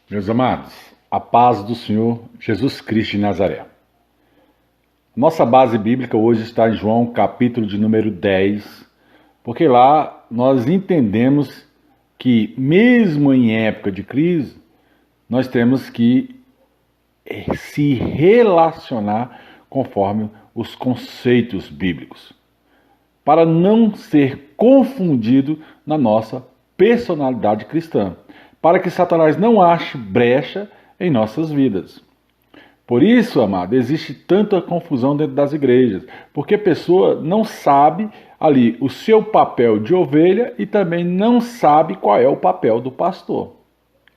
Meus amados, a paz do Senhor Jesus Cristo de Nazaré. Nossa base bíblica hoje está em João, capítulo de número 10, porque lá nós entendemos que, mesmo em época de crise, nós temos que se relacionar conforme os conceitos bíblicos, para não ser confundido na nossa personalidade cristã, para que Satanás não ache brecha em nossas vidas. Por isso, amado, existe tanta confusão dentro das igrejas, porque a pessoa não sabe ali o seu papel de ovelha e também não sabe qual é o papel do pastor.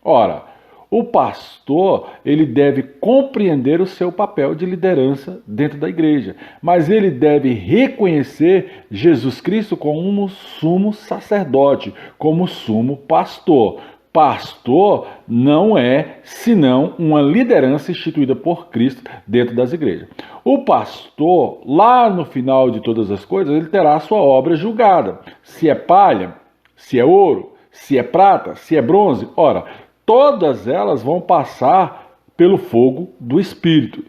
Ora, o pastor, ele deve compreender o seu papel de liderança dentro da igreja, mas ele deve reconhecer Jesus Cristo como sumo sacerdote, como sumo pastor. Pastor não é senão uma liderança instituída por Cristo dentro das igrejas. O pastor, lá no final de todas as coisas, ele terá a sua obra julgada. Se é palha, se é ouro, se é prata, se é bronze, ora, todas elas vão passar pelo fogo do Espírito.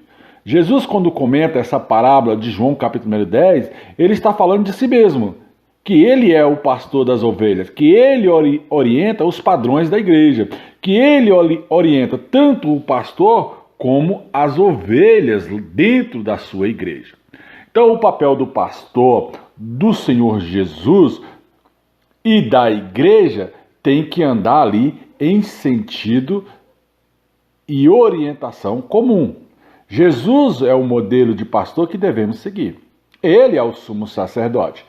Jesus, quando comenta essa parábola de João capítulo 10, ele está falando de si mesmo, que ele é o pastor das ovelhas, que ele orienta os padrões da igreja, que ele orienta tanto o pastor como as ovelhas dentro da sua igreja. Então, o papel do pastor, do Senhor Jesus e da igreja tem que andar ali em sentido e orientação comum. Jesus é o modelo de pastor que devemos seguir. Ele é o sumo sacerdote.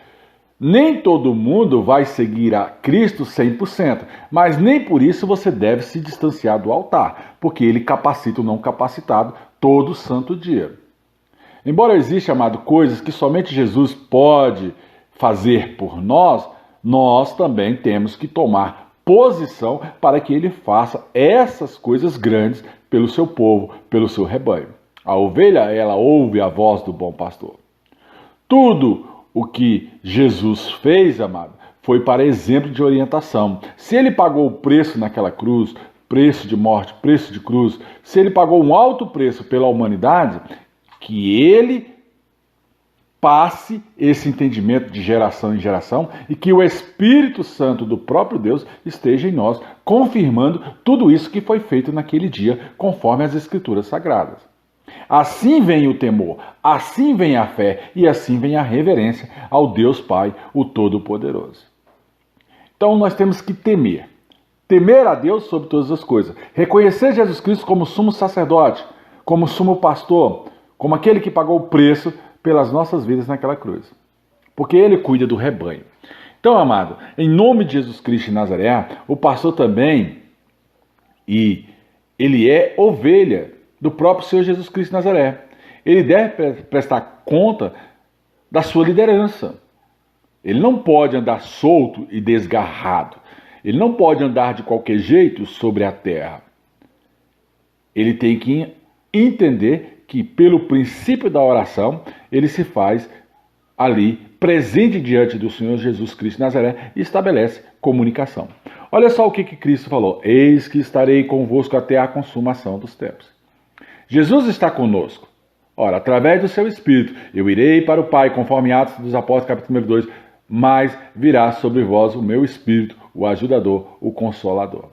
Nem todo mundo vai seguir a Cristo 100%, mas nem por isso você deve se distanciar do altar, porque ele capacita o não capacitado todo santo dia. Embora exista, amado, coisas que somente Jesus pode fazer por nós, nós também temos que tomar posição para que ele faça essas coisas grandes pelo seu povo, pelo seu rebanho. A ovelha, ela ouve a voz do bom pastor. Tudo o que Jesus fez, amado, foi para exemplo de orientação. Se ele pagou o preço naquela cruz, preço de morte, preço de cruz, se ele pagou um alto preço pela humanidade, que ele passe esse entendimento de geração em geração e que o Espírito Santo do próprio Deus esteja em nós, confirmando tudo isso que foi feito naquele dia, conforme as Escrituras Sagradas. Assim vem o temor, assim vem a fé e assim vem a reverência ao Deus Pai, o Todo-Poderoso. Então nós temos que temer. Temer a Deus sobre todas as coisas. Reconhecer Jesus Cristo como sumo sacerdote, como sumo pastor, como aquele que pagou o preço pelas nossas vidas naquela cruz. Porque ele cuida do rebanho. Então, amado, em nome de Jesus Cristo de Nazaré, o pastor também, e ele é ovelha do próprio Senhor Jesus Cristo de Nazaré. Ele deve prestar conta da sua liderança. Ele não pode andar solto e desgarrado. Ele não pode andar de qualquer jeito sobre a terra. Ele tem que entender que, pelo princípio da oração, ele se faz ali presente diante do Senhor Jesus Cristo de Nazaré e estabelece comunicação. Olha só o que Cristo falou: eis que estarei convosco até a consumação dos tempos. Jesus está conosco. Ora, através do seu Espírito, eu irei para o Pai, conforme Atos dos Apóstolos, capítulo número 2, mas virá sobre vós o meu Espírito, o ajudador, o consolador.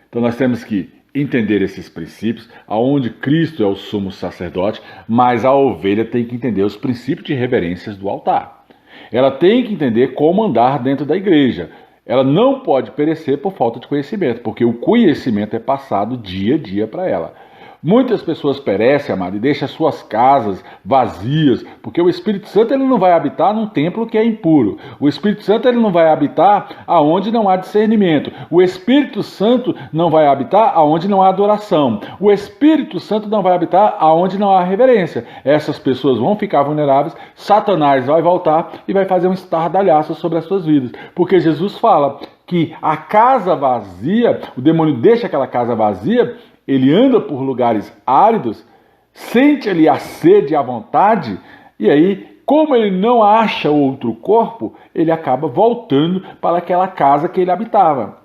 Então nós temos que entender esses princípios, aonde Cristo é o sumo sacerdote, mas a ovelha tem que entender os princípios de reverências do altar. Ela tem que entender como andar dentro da igreja. Ela não pode perecer por falta de conhecimento, porque o conhecimento é passado dia a dia para ela. Muitas pessoas perecem, amado, e deixam suas casas vazias, porque o Espírito Santo ele não vai habitar num templo que é impuro. O Espírito Santo ele não vai habitar aonde não há discernimento. O Espírito Santo não vai habitar aonde não há adoração. O Espírito Santo não vai habitar aonde não há reverência. Essas pessoas vão ficar vulneráveis, Satanás vai voltar e vai fazer um estardalhaço sobre as suas vidas. Porque Jesus fala que a casa vazia, o demônio deixa aquela casa vazia, ele anda por lugares áridos, sente ali a sede e a vontade, e aí, como ele não acha outro corpo, ele acaba voltando para aquela casa que ele habitava.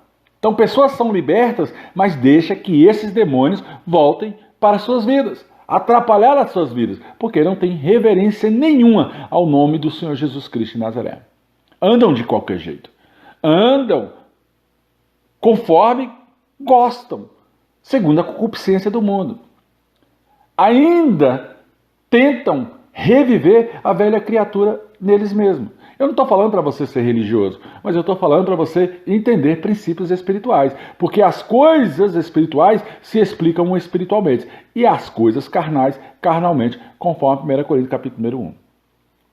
Então pessoas são libertas, mas deixa que esses demônios voltem para as suas vidas, atrapalhar as suas vidas, porque não tem reverência nenhuma ao nome do Senhor Jesus Cristo de Nazaré. Andam de qualquer jeito, andam conforme gostam, segundo a concupiscência do mundo. Ainda tentam reviver a velha criatura neles mesmos. Eu não estou falando para você ser religioso, mas eu estou falando para você entender princípios espirituais, porque as coisas espirituais se explicam espiritualmente e as coisas carnais, carnalmente, conforme 1 Coríntios capítulo número 1.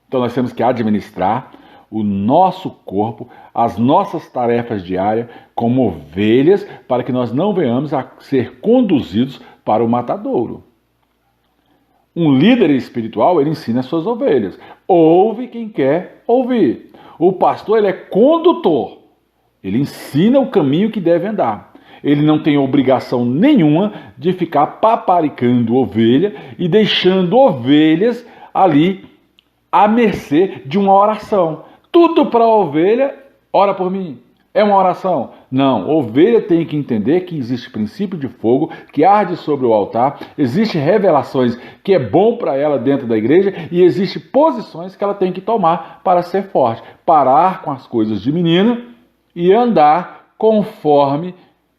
Então nós temos que administrar o nosso corpo, as nossas tarefas diárias, como ovelhas, para que nós não venhamos a ser conduzidos para o matadouro. Um líder espiritual, ele ensina as suas ovelhas. Ouve quem quer ouvir. O pastor, ele é condutor. Ele ensina o caminho que deve andar. Ele não tem obrigação nenhuma de ficar paparicando ovelha e deixando ovelhas ali à mercê de uma oração. Tudo para a ovelha, ora por mim. É uma oração? Não, ovelha tem que entender que existe princípio de fogo que arde sobre o altar, existe revelações que é bom para ela dentro da igreja e existe posições que ela tem que tomar para ser forte, parar com as coisas de menina e andar conforme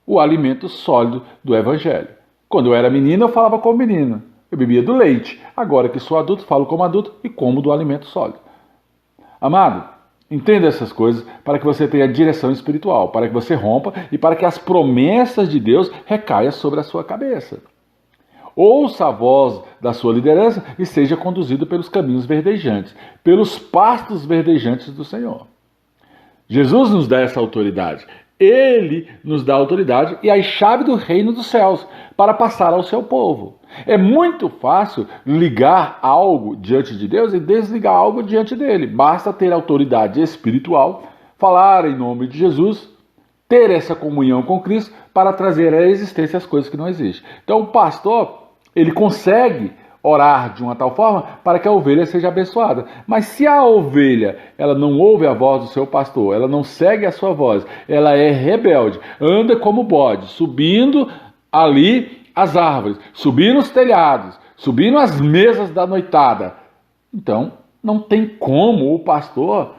o alimento sólido do evangelho. Quando eu era menina, eu falava como menina, eu bebia do leite. Agora que sou adulto, falo como adulto e como do alimento sólido. Amado, entenda essas coisas para que você tenha direção espiritual, para que você rompa e para que as promessas de Deus recaiam sobre a sua cabeça. Ouça a voz da sua liderança e seja conduzido pelos caminhos verdejantes, pelos pastos verdejantes do Senhor. Jesus nos dá essa autoridade. Ele nos dá a autoridade e a chave do reino dos céus para passar ao seu povo. É muito fácil ligar algo diante de Deus e desligar algo diante dele. Basta ter autoridade espiritual, falar em nome de Jesus, ter essa comunhão com Cristo para trazer à existência as coisas que não existem. Então o pastor, ele consegue orar de uma tal forma para que a ovelha seja abençoada. Mas se a ovelha ela não ouve a voz do seu pastor, ela não segue a sua voz, ela é rebelde, anda como bode, subindo ali as árvores, subindo os telhados, subindo as mesas da noitada. Então, não tem como o pastor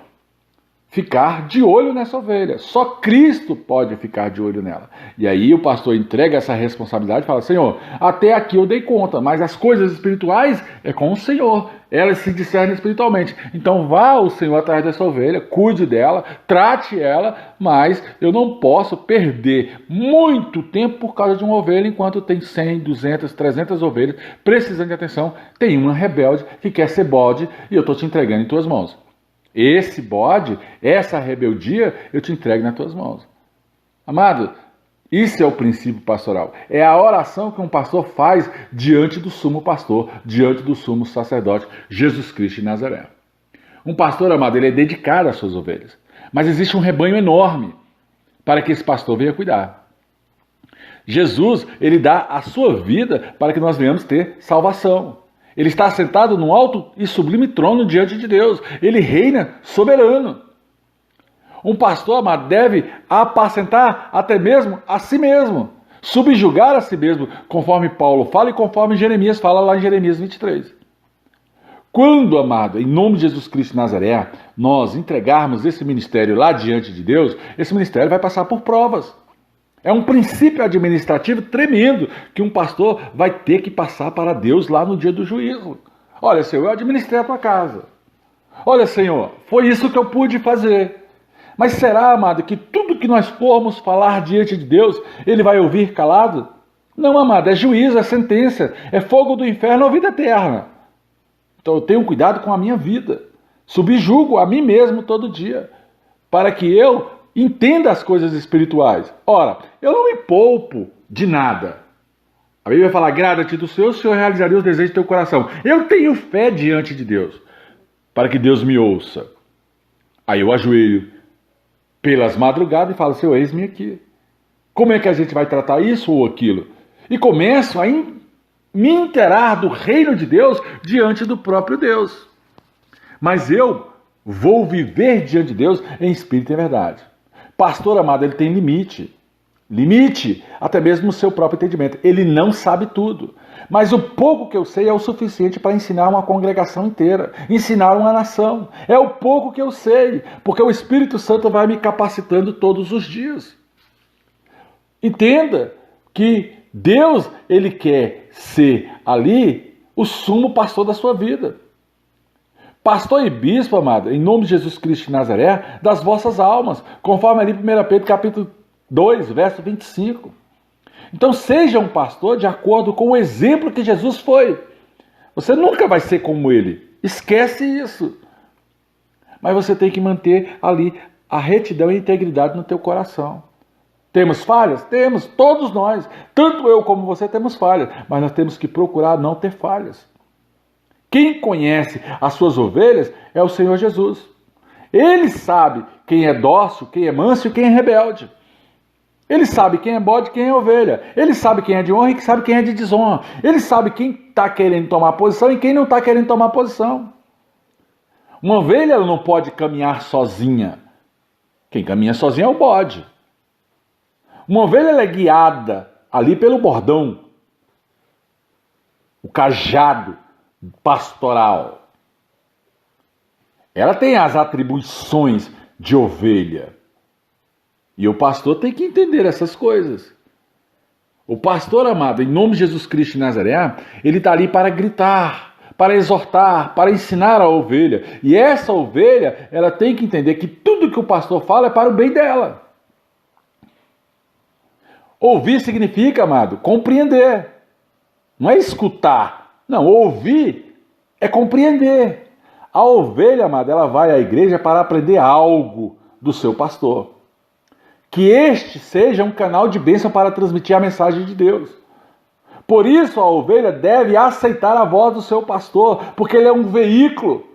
ficar de olho nessa ovelha. Só Cristo pode ficar de olho nela. E aí o pastor entrega essa responsabilidade e fala: Senhor, até aqui eu dei conta, mas as coisas espirituais é com o Senhor. Elas se discernem espiritualmente. Então vá o Senhor atrás dessa ovelha, cuide dela, trate ela, mas eu não posso perder muito tempo por causa de uma ovelha, enquanto tem 100, 200, 300 ovelhas precisando de atenção. Tem uma rebelde que quer ser bode e eu estou te entregando em tuas mãos. Esse bode, essa rebeldia, eu te entrego nas tuas mãos. Amado, isso é o princípio pastoral. É a oração que um pastor faz diante do sumo pastor, diante do sumo sacerdote, Jesus Cristo de Nazaré. Um pastor, amado, ele é dedicado às suas ovelhas. Mas existe um rebanho enorme para que esse pastor venha cuidar. Jesus, ele dá a sua vida para que nós venhamos ter salvação. Ele está sentado num alto e sublime trono diante de Deus. Ele reina soberano. Um pastor, amado, deve apacentar até mesmo a si mesmo. Subjugar a si mesmo, conforme Paulo fala e conforme Jeremias fala lá em Jeremias 23. Quando, amado, em nome de Jesus Cristo de Nazaré, nós entregarmos esse ministério lá diante de Deus, esse ministério vai passar por provas. É um princípio administrativo tremendo que um pastor vai ter que passar para Deus lá no dia do juízo. Olha, Senhor, eu administrei a tua casa. Olha, Senhor, foi isso que eu pude fazer. Mas será, amado, que tudo que nós formos falar diante de Deus, Ele vai ouvir calado? Não, amado, é juízo, é sentença, é fogo do inferno ou vida eterna. Então eu tenho cuidado com a minha vida. Subjugo a mim mesmo todo dia, para que eu entenda as coisas espirituais. Ora, eu não me poupo de nada. A Bíblia vai falar: agrada-te do Senhor, o Senhor realizaria os desejos do teu coração. Eu tenho fé diante de Deus, para que Deus me ouça. Aí eu ajoelho pelas madrugadas e falo: Senhor, eis-me aqui. Como é que a gente vai tratar isso ou aquilo? E começo a me inteirar do reino de Deus diante do próprio Deus. Mas eu vou viver diante de Deus em espírito e em verdade. Pastor, amado, ele tem limite. limite, até mesmo o seu próprio entendimento. Ele não sabe tudo. Mas o pouco que eu sei é o suficiente para ensinar uma congregação inteira, ensinar uma nação. É o pouco que eu sei, porque o Espírito Santo vai me capacitando todos os dias. Entenda que Deus, ele quer ser ali o sumo pastor da sua vida. Pastor e bispo, amado, em nome de Jesus Cristo de Nazaré, das vossas almas, conforme ali 1 Pedro capítulo 2, verso 25. Então seja um pastor de acordo com o exemplo que Jesus foi. Você nunca vai ser como ele. Esquece isso. Mas você tem que manter ali a retidão e a integridade no teu coração. Temos falhas? Temos, todos nós. Tanto eu como você temos falhas. Mas nós temos que procurar não ter falhas. Quem conhece as suas ovelhas é o Senhor Jesus. Ele sabe quem é dócil, quem é manso e quem é rebelde. Ele sabe quem é bode e quem é ovelha. Ele sabe quem é de honra e sabe quem é de desonra. Ele sabe quem está querendo tomar posição e quem não está querendo tomar posição. Uma ovelha ela não pode caminhar sozinha. Quem caminha sozinho é o bode. Uma ovelha ela é guiada ali pelo bordão, o cajado pastoral. Ela tem as atribuições de ovelha. E o pastor tem que entender essas coisas. O pastor, amado, em nome de Jesus Cristo de Nazaré, ele está ali para gritar, para exortar, para ensinar a ovelha. E essa ovelha, ela tem que entender que tudo que o pastor fala é para o bem dela. Ouvir significa, amado, compreender. Não é escutar. Não, ouvir é compreender. A ovelha, amado, ela vai à igreja para aprender algo do seu pastor. Que este seja um canal de bênção para transmitir a mensagem de Deus. Por isso a ovelha deve aceitar a voz do seu pastor, porque ele é um veículo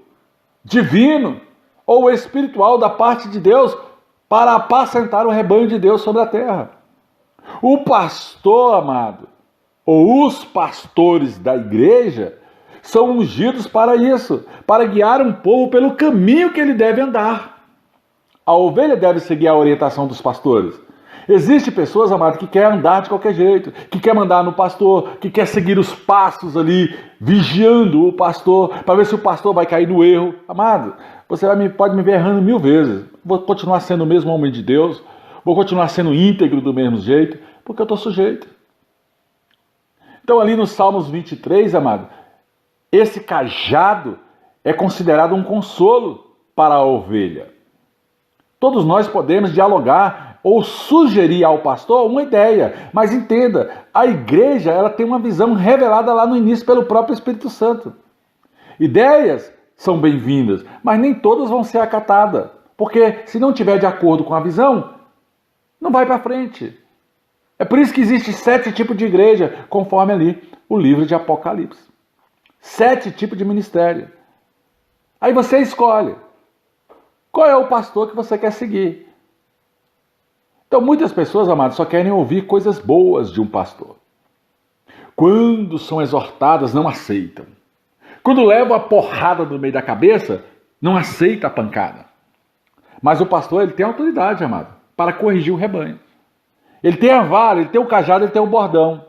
divino ou espiritual da parte de Deus para apacentar o rebanho de Deus sobre a terra. O pastor, amado, ou os pastores da igreja, são ungidos para isso, para guiar um povo pelo caminho que ele deve andar. A ovelha deve seguir a orientação dos pastores. Existem pessoas, amado, que querem andar de qualquer jeito, que quer mandar no pastor, que quer seguir os passos ali, vigiando o pastor, para ver se o pastor vai cair no erro. Amado, você pode me ver errando 1000 vezes. Vou continuar sendo o mesmo homem de Deus, vou continuar sendo íntegro do mesmo jeito, porque eu estou sujeito. Então ali no Salmos 23, amado, esse cajado é considerado um consolo para a ovelha. Todos nós podemos dialogar ou sugerir ao pastor uma ideia, mas entenda, a igreja ela tem uma visão revelada lá no início pelo próprio Espírito Santo. Ideias são bem-vindas, mas nem todas vão ser acatadas, porque se não tiver de acordo com a visão, não vai para frente. É por isso que existe 7 tipos de igreja, conforme ali o livro de Apocalipse. 7 tipos de ministério. Aí você escolhe. Qual é o pastor que você quer seguir? Então muitas pessoas, amados, só querem ouvir coisas boas de um pastor. Quando são exortadas, não aceitam. Quando levam a porrada no meio da cabeça, não aceita a pancada. Mas o pastor, ele tem autoridade, amado, para corrigir o rebanho. Ele tem a vara, ele tem o cajado, ele tem o bordão.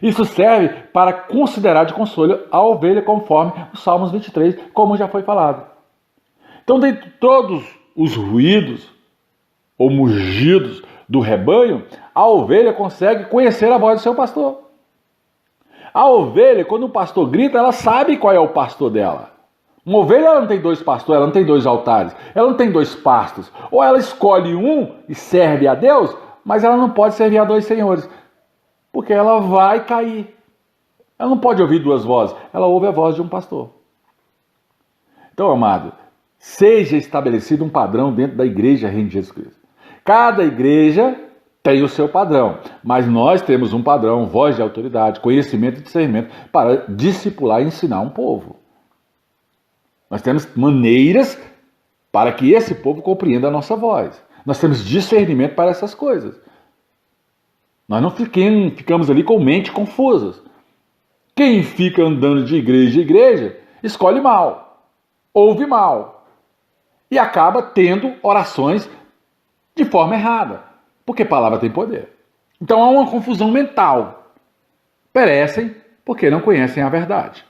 Isso serve para considerar de consolo a ovelha, conforme os Salmos 23, como já foi falado. Então, dentre todos os ruídos ou mugidos do rebanho, a ovelha consegue conhecer a voz do seu pastor. A ovelha, quando o pastor grita, ela sabe qual é o pastor dela. Uma ovelha ela não tem 2 pastores, ela não tem 2 altares, ela não tem 2 pastos. Ou ela escolhe um e serve a Deus, mas ela não pode servir a 2 senhores, porque ela vai cair. Ela não pode ouvir 2 vozes, ela ouve a voz de um pastor. Então, amado, seja estabelecido um padrão dentro da igreja Reino de Jesus Cristo. Cada igreja tem o seu padrão, mas nós temos um padrão, voz de autoridade, conhecimento e discernimento para discipular e ensinar um povo. Nós temos maneiras para que esse povo compreenda a nossa voz. Nós temos discernimento para essas coisas. Nós não ficamos ali com mente confusas. Quem fica andando de igreja em igreja, escolhe mal, ouve mal e acaba tendo orações de forma errada, porque palavra tem poder. Então há uma confusão mental. Perecem porque não conhecem a verdade.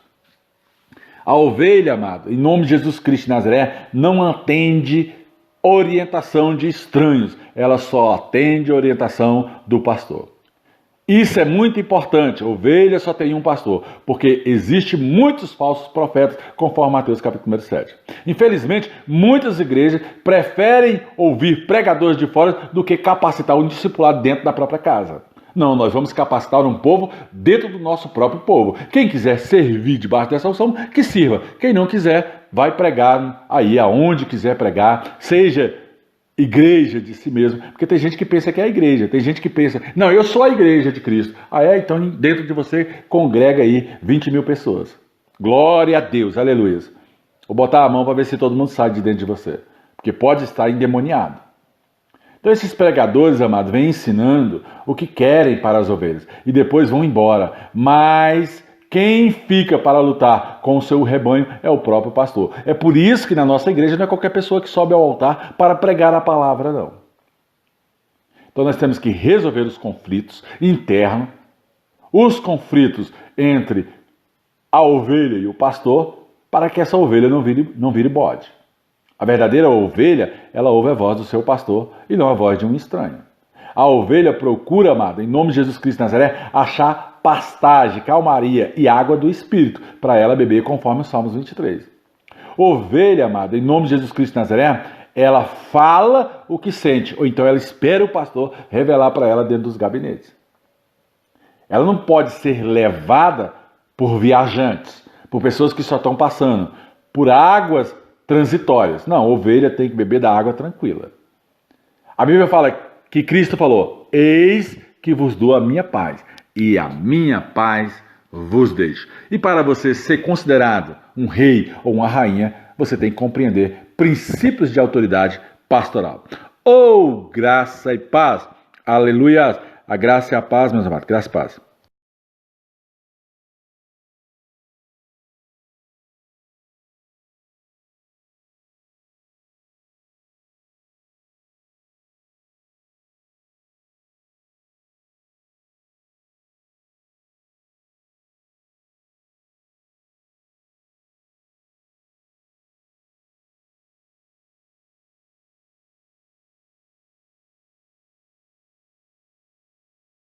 A ovelha, amado, em nome de Jesus Cristo de Nazaré, não atende orientação de estranhos. Ela só atende a orientação do pastor. Isso é muito importante. A ovelha só tem um pastor, porque existe muitos falsos profetas, conforme Mateus capítulo 7. Infelizmente, muitas igrejas preferem ouvir pregadores de fora do que capacitar um discipulado dentro da própria casa. Não, nós vamos capacitar um povo dentro do nosso próprio povo. Quem quiser servir debaixo dessa unção, que sirva. Quem não quiser, vai pregar aí aonde quiser pregar, seja igreja de si mesmo, porque tem gente que pensa que é a igreja, tem gente que pensa, não, eu sou a igreja de Cristo. Então dentro de você congrega aí 20 mil pessoas. Glória a Deus, aleluia. Vou botar a mão para ver se todo mundo sai de dentro de você, porque pode estar endemoniado. Então esses pregadores, amados, vêm ensinando o que querem para as ovelhas e depois vão embora, mas quem fica para lutar com o seu rebanho é o próprio pastor. É por isso que na nossa igreja não é qualquer pessoa que sobe ao altar para pregar a palavra, não. Então nós temos que resolver os conflitos internos, os conflitos entre a ovelha e o pastor, para que essa ovelha não vire bode. A verdadeira ovelha, ela ouve a voz do seu pastor e não a voz de um estranho. A ovelha procura, amado, em nome de Jesus Cristo de Nazaré, achar pastagem, calmaria e água do Espírito, para ela beber conforme o Salmos 23. Ovelha, amado, em nome de Jesus Cristo de Nazaré, ela fala o que sente, ou então ela espera o pastor revelar para ela dentro dos gabinetes. Ela não pode ser levada por viajantes, por pessoas que só estão passando, por águas transitórias. Não, a ovelha tem que beber da água tranquila. A Bíblia fala que Cristo falou, eis que vos dou a minha paz, e a minha paz vos deixo. E para você ser considerado um rei ou uma rainha, você tem que compreender princípios de autoridade pastoral. Oh, graça e paz! Aleluia! A graça e a paz, meus amados, graça e paz.